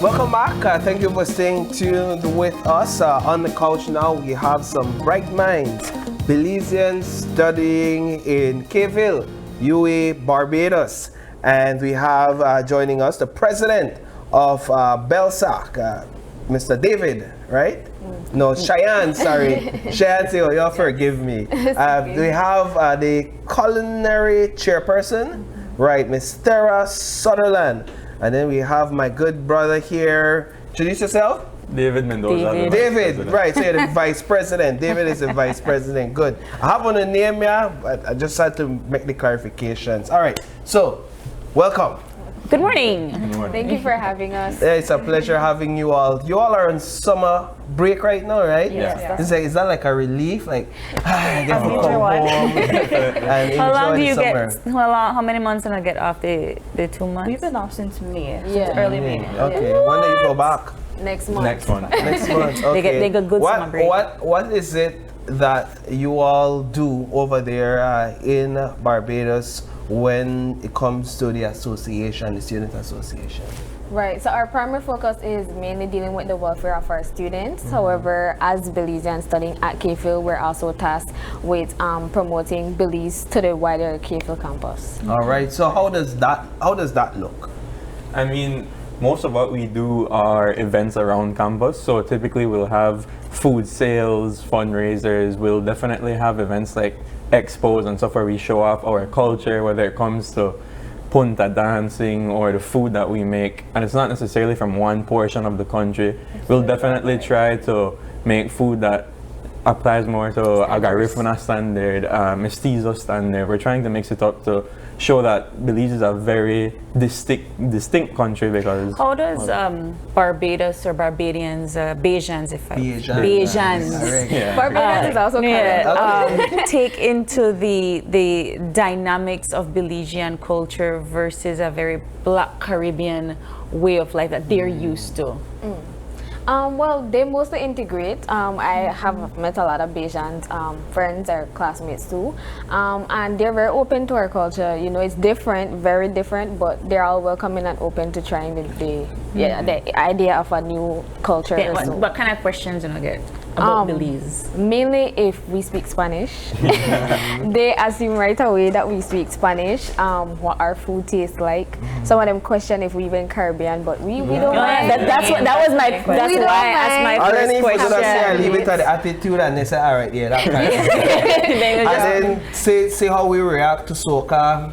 Welcome back. Thank you for staying tuned with us. On the couch now, we have some bright minds, Belizeans studying in Cayville, UWI, Barbados. And we have joining us the president of BELSAC, Mr. David, right? No, Cheyenne, sorry. Cheyenne, you'll forgive me. We have the culinary chairperson, right, Miss Tara Sutherland. And then we have my good brother here. Introduce yourself. David Mendoza. David, right, so you're the vice president. David is the vice president. Good. I have on the name here, but I just had to make the clarifications. All right, so welcome. Good morning. Good morning. Thank you for having us. Yeah, it's a pleasure having you all. You all are on summer break right now, right? Yes. Is that like a relief? Like, I get to come home and How long enjoy do you the summer. get? How many months do I get off the 2 months? We've been off since May, Yeah. since early May. Okay, when do you go back? Next month. Next one. Next month. Okay. They get good summer break. What is it that you all do over there in Barbados when it comes to the association, the student association? Right, so our primary focus is mainly dealing with the welfare of our students. However, as Belizeans studying at Cayville, we're also tasked with promoting Belize to the wider Cayville campus. All right, so how does that look? I mean, most of what we do are events around campus. So typically we'll have food sales, fundraisers. We'll definitely have events like expos and stuff where we show off our culture, whether it comes to punta dancing or the food that we make. And it's not necessarily from one portion of the country. We'll definitely try to make food that applies more to Agarifuna standard, Mestizo standard. We're trying to mix it up to show that Belize is a very distinct country because... How does Barbados or Barbadians, Bajans, Bajans, Yeah. Barbados is also correct. take into the dynamics of Belizean culture versus a very Black Caribbean way of life that they're used to? Well, they mostly integrate. I have met a lot of Bajans friends or classmates too, and they're very open to our culture. You know, it's different, very different, but they're all welcoming and open to trying the idea of a new culture. What kind of questions do you get about Belize? Mainly if we speak Spanish. They assume right away that we speak Spanish, what our food tastes like. Some of them question if we even Caribbean, but we don't mind. That's why I asked my And then first if we're gonna say I question. leave it at the attitude and they say, all right, yeah, that kind of and then say how we react to soca.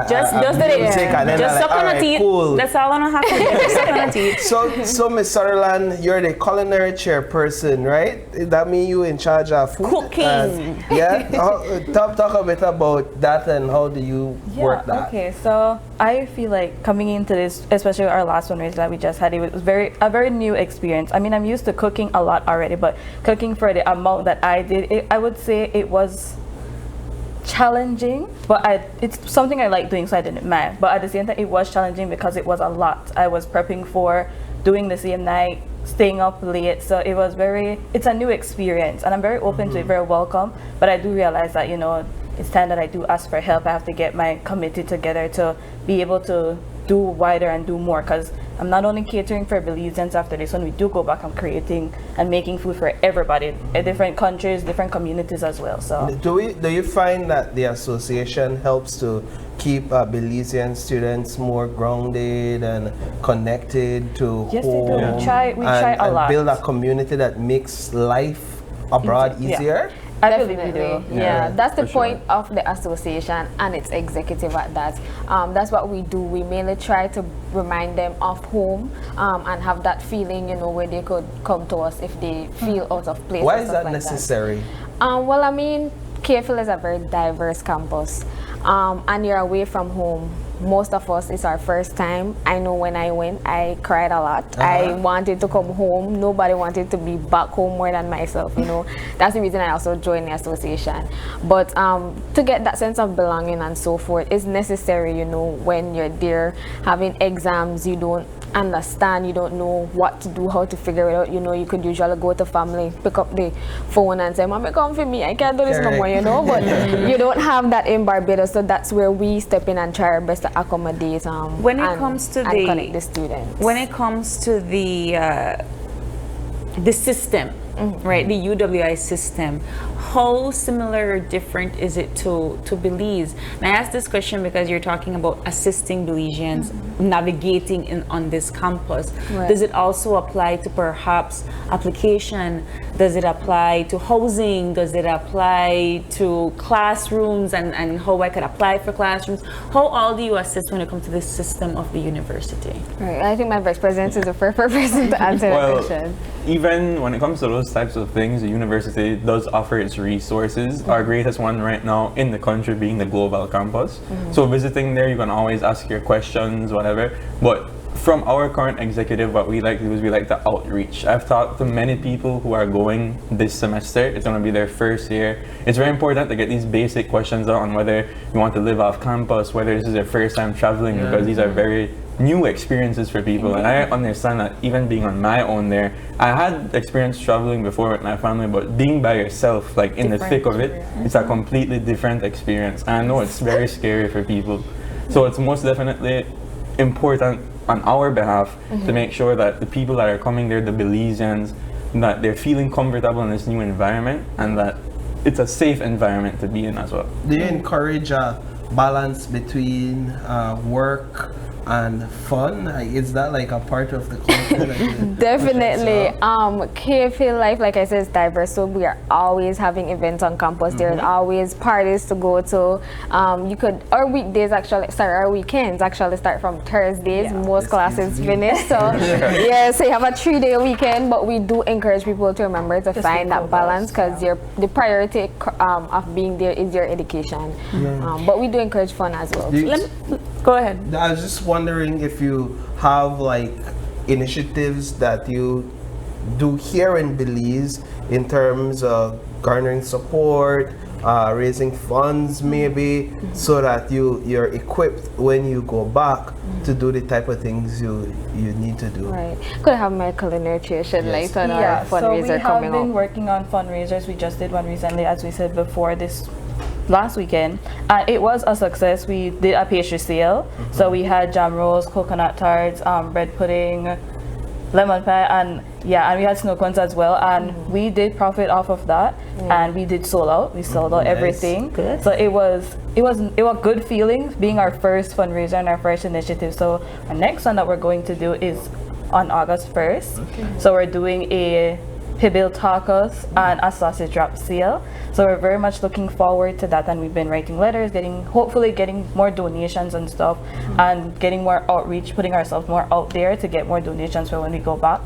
Just do it. music, and then Just like, suck all on the right, teeth. cool. That's all I don't have to do. Just suck on the teeth. So Miss Sutherland, you're the culinary chairperson, right? That means you in charge of food? Cooking. Yeah? Talk a bit about that and how do you work that? Okay, so I feel like coming into this, especially our last fundraiser that we just had, it was a very new experience. I mean, I'm used to cooking a lot already, but cooking for the amount that I did, I would say it was challenging, but it's something I like doing, so I didn't mind. But at the same time, it was challenging because it was a lot. I was prepping for doing the same night, staying up late, so it's a new experience, and I'm very open to it, very welcome. But I do realize that, you know, it's time that I do ask for help. I have to get my committee together to be able to do wider and do more, because I'm not only catering for Belizeans after this. When we do go back, I'm creating and making food for everybody, different countries, different communities as well. So do you find that the association helps to keep Belizean students more grounded and connected to yes, home? they do. We try a and lot. build a community that makes life abroad easier? I believe we Definitely. do. Yeah, that's the for point sure. of the association and its executive at that. That's what we do. We mainly try to remind them of home and have that feeling, you know, where they could come to us if they feel out of place. Why or is stuff that like necessary? Well, I mean, Cayville is a very diverse campus, and you're away from home. Most of us, it's our first time. I know when I went, I cried a lot. I wanted to come home. Nobody wanted to be back home more than myself, you know. That's the reason I also joined the association. But to get that sense of belonging and so forth is necessary, you know, when you're there having exams, you don't understand, you don't know what to do, how to figure it out. You know, you could usually go to family, pick up the phone and say, Mommy, come for me, I can't do this no more, you know, but you don't have that in Barbados, so that's where we step in and try our best to accommodate when it comes to and connect the students. When it comes to the system, right, the UWI system, how similar or different is it to Belize? And I ask this question because you're talking about assisting Belizeans navigating on this campus. Right. Does it also apply to perhaps application? Does it apply to housing? Does it apply to classrooms and how I could apply for classrooms? How all do you assist when it comes to the system of the university? Right, I think my vice president is the perfect person to answer that question. Even when it comes to those types of things, the university does offer its resources. Our greatest one right now in the country being the Global Campus. So visiting there, you can always ask your questions, whatever. But from our current executive, what we like to do is we like to outreach. I've talked to many people who are going this semester. It's going to be their first year. It's very important to get these basic questions out on whether you want to live off campus, whether this is your first time traveling, because these are very new experiences for people. And I understand that even being on my own there, I had experience traveling before with my family, but being by yourself, like in the thick of it, it's a completely different experience. And I know it's very scary for people. So it's most definitely important on our behalf to make sure that the people that are coming there, the Belizeans, that they're feeling comfortable in this new environment and that it's a safe environment to be in as well. Do you encourage a balance between work and fun? Is that like a part of the culture? Definitely. KFA life, like I said, is diverse. So we are always having events on campus. There's always parties to go to. You could, our weekdays actually start, our weekends actually start from Thursdays. Most classes finish. So yeah, so you have a 3-day weekend, but we do encourage people to remember to find that balance because the priority of being there is your education. But we do encourage fun as well. Go ahead. I was just wondering if you have like initiatives that you do here in Belize in terms of garnering support, raising funds maybe, so that you're equipped when you go back to do the type of things you need to do. Right. Could have medical nutrition later on our fundraiser so we have coming been up. working on fundraisers. We just did one recently, as we said before, this last weekend, and it was a success. We did a pastry sale, so we had jam rolls, coconut tarts, bread pudding, lemon pie, and we had snow cones as well, and we did profit off of that, and we did sold out. We sold out everything. Good. So it was good feelings being our first fundraiser and our first initiative. So our next one that we're going to do is on August 1st. So we're doing a pibil tacos and a sausage wrap sale. So we're very much looking forward to that, and we've been writing letters, hopefully getting more donations and stuff, and getting more outreach, putting ourselves more out there to get more donations for when we go back.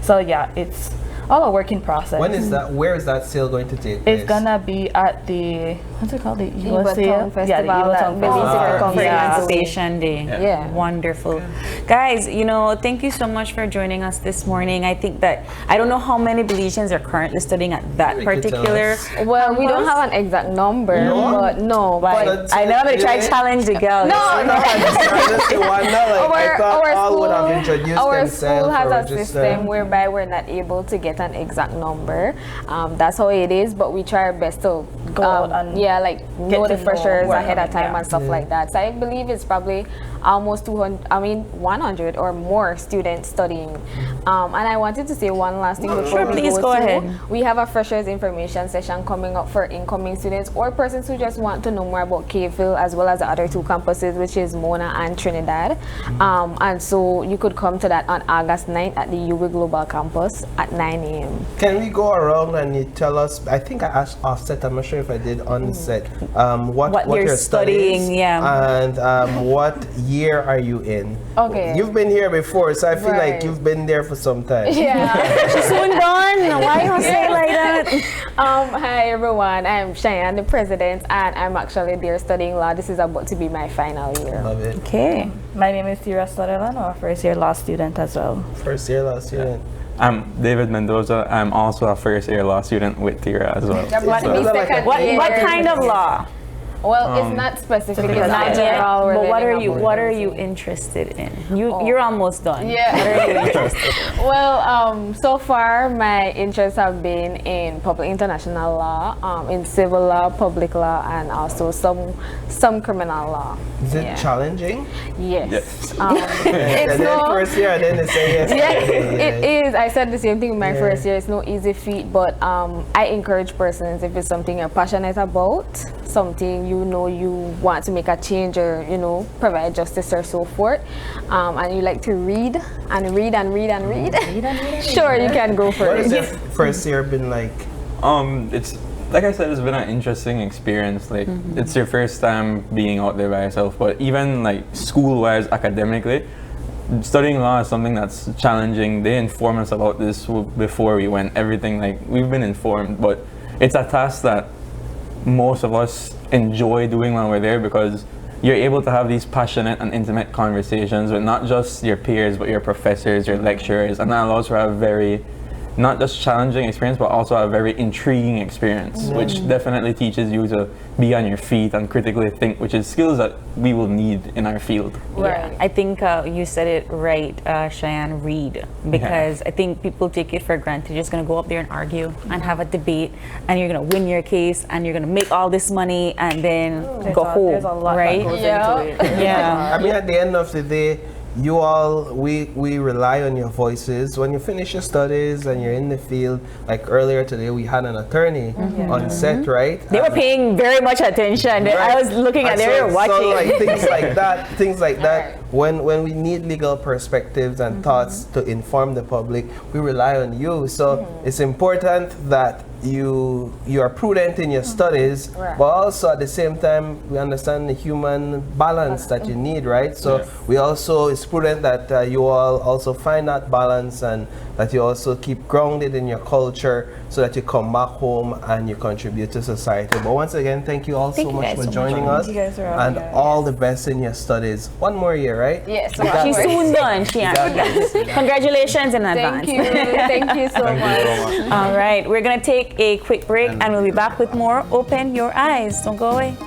So yeah, it's all a working process. When is that? Where is that sale going to take place? It's gonna be at the, what's it called? The Ewa Town Festival. Yeah, the Ewa Town Festival. For Emancipation Day. Yeah. Wonderful. Guys, thank you so much for joining us this morning. I think that, I don't know how many Belizeans are currently studying at that particular Well, we don't have an exact number, but I know I'm going to try to challenge the girl. I thought all would have introduced our themselves. school has a system whereby we're not able to get an exact number. That's how it is, but we try our best to go out and know the freshers ahead of time yeah. and stuff like that. So I believe it's probably almost 100 or more students studying. And I wanted to say one last thing before we please go ahead. We have a freshers information session coming up for incoming students or persons who just want to know more about KFIL as well as the other two campuses, which is Mona and Trinidad. And so you could come to that on August 9th at the UWI Global Campus at 9 a.m. Can we go around and you tell us, I think I asked offset, I'm not sure if I did on the set, what you're studying, and what year are you in? Okay. You've been here before, so I feel like you've been there for some time. Yeah. She's soon done. Why you say like that? Hi everyone, I'm Cheyenne, the president, and I'm actually there studying law. This is about to be my final year. Love it. Okay. My name is Tira Sutherland. I'm a first year law student as well. First year, last student. I'm David Mendoza. I'm also a first year law student with Tira as well. What kind of law? Well, it's not specific. It's Not not yet, general. but what are you interested in? You're almost done. Yeah. What are you interested in? Well, so far my interests have been in public international law, in civil law, public law, and also some criminal law. Is it challenging? Yes. Yes. It's And then no. first year, and then they say yes. Yeah, it is. I said the same thing in my Yeah. first year. It's no easy feat, but I encourage persons, if it's something you're passionate about, something you know you want to make a change or provide justice or so forth, and you like to read and read and read and read, sure, you can go for What it. has your first year been like? It's like I said, it's been an interesting experience. Like it's your first time being out there by yourself, but even like school-wise, academically, studying law is something that's challenging. They informed us about this before we went. Everything, like, we've been informed, but it's a task that most of us enjoy doing when we're there, because you're able to have these passionate and intimate conversations with not just your peers, but your professors, your lecturers, and that allows for a very, not just challenging experience, but also a very intriguing experience, which definitely teaches you to be on your feet and critically think, which is skills that we will need in our field. Yeah, I think you said it right, Cheyenne, read. Because I think people take it for granted. You're just going to go up there and argue and have a debate, and you're going to win your case, and you're going to make all this money, and then go home, There's a lot right? that goes Yeah. into it. Yeah. I mean, at the end of the day, you all, we rely on your voices. When you finish your studies and you're in the field, like earlier today, we had an attorney on set, right? They were paying very much attention. I was looking at And them, they were watching. So like things like that. When we need legal perspectives and thoughts to inform the public, we rely on you. So it's important that you are prudent in your studies, but also at the same time we understand the human balance that you need, right? So we also, it's prudent that you all also find that balance, and that you also keep grounded in your culture, so that you come back home and you contribute to society. But once again, thank you all Thank so you much guys for so much. joining us, You guys are and awesome. all the best in your studies. One more year, right? Yes, You got She's this. soon done, Cheyenne. Congratulations in advance. thank you. Thank you so much. All right, we're going to take a quick break, and we'll be back with more Open Your Eyes. Don't go away.